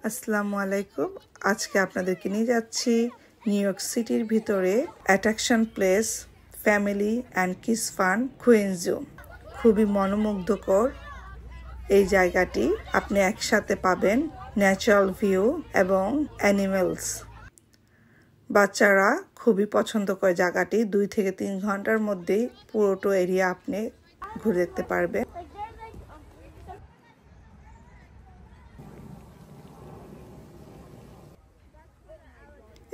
আসসালামু আলাইকুম। আজকে আপনাদেরকে নিয়ে যাচ্ছি নিউ ইয়র্ক সিটির ভিতরে attraction place family and kids fun Queens zoo. খুবই মনোমুগ্ধকর এই জায়গাটি। আপনি একসাথে পাবেন ন্যাচারাল ভিউ এবং অ্যানিমেলস। বাচ্চারা খুবই পছন্দ করে জায়গাটি। 2 থেকে 3 ঘন্টার মধ্যেই পুরোটো এরিয়া আপনি ঘুরে দেখতে পারবেন।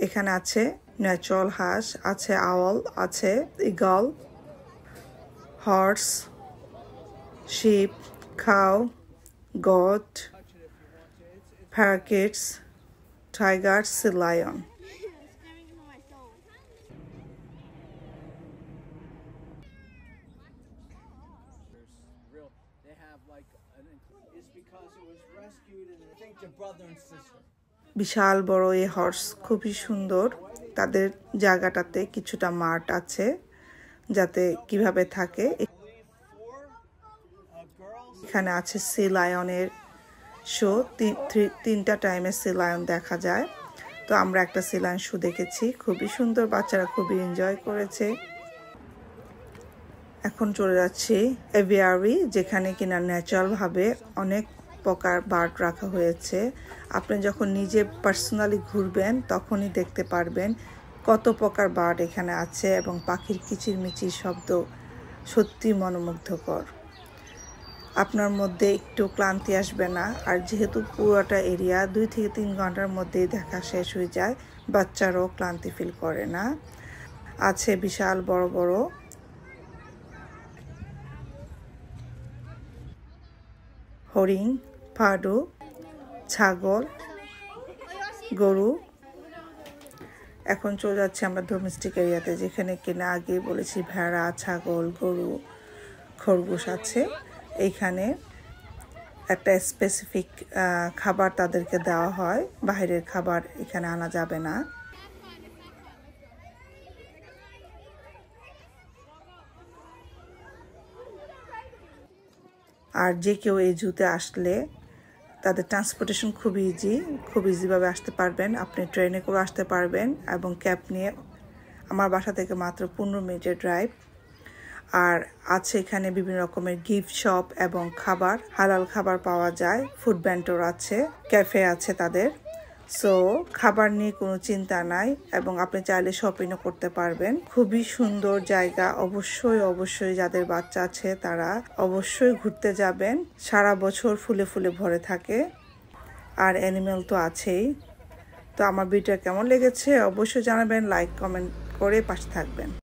এখানে আছে ন্যাচারাল হাঁস, আছে আওয়াল, আছে eagle, horse, sheep, cow, goat, parakeets, tiger, sea lion. বিশাল বড় এই হর্স, খুবই সুন্দর। তাদের জায়গাটাতে কিছুটা মাঠ আছে যাতে কিভাবে থাকে। এখানে আছে সি লায়নের শো। 3টা টাইমে সি লায়ন দেখা যায়। তো আমরা একটা সি লায়ন শো দেখেছি, খুবই সুন্দর। বাচ্চারা খুবই এনজয় করেছে। এখন চলে যাচ্ছি এভিয়ারি, যেখানে কিনা ন্যাচারালভাবে অনেক প্রকার বার্ড রাখা হয়েছে। আপনি যখন নিজে পার্সোনালি ঘুরবেন তখনই দেখতে পারবেন কত প্রকার বার্ড এখানে আছে এবং পাখির কিচিরমিচির শব্দ সত্যি মনোমুগ্ধকর। আপনার মধ্যে একটু ক্লান্তি আসবে না। আর যেহেতু পুরোটা এরিয়া 2 থেকে 3 ঘন্টার মধ্যেই দেখা শেষ হয়ে যায়, বাচ্চারাও ক্লান্তি ফিল করে না। আছে বিশাল বড় বড় হরিণ, পাডু, ছাগল, গরু। এখন চলে যাচ্ছে আমরা ডোমেস্টিক এরিয়াতে, যেখানে কিনা আগে বলেছি ভেড়া, ছাগল, গরু, খরগোশ আছে। এইখানে একটা স্পেসিফিক খাবার তাদেরকে দেওয়া হয়, বাইরের খাবার এখানে আনা যাবে না। আর যে কেউ এই জুতে আসলে তাদের ট্রান্সপোর্টেশন খুব ইজিভাবে আসতে পারবেন। আপনি ট্রেনে করে আসতে পারবেন এবং ক্যাব নিয়ে। আমার বাসা থেকে মাত্র 15 মিনিটের ড্রাইভ। আর আছে এখানে বিভিন্ন রকমের গিফট শপ এবং খাবার, হালাল খাবার পাওয়া যায়। ফুড ভেন্ডর আছে, ক্যাফে আছে তাদের। সো খাবার নিয়ে কোনো চিন্তা নাই এবং আপনি চাইলে শপিংও করতে পারবেন। খুবই সুন্দর জায়গা। অবশ্যই যাদের বাচ্চা আছে তারা অবশ্যই ঘুরতে যাবেন। সারা বছর ফুলে ফুলে ভরে থাকে। আর অ্যানিমেল তো আছেই। তো আমার ভিডিও কেমন লেগেছে অবশ্যই জানাবেন, লাইক কমেন্ট করে পাশে থাকবেন।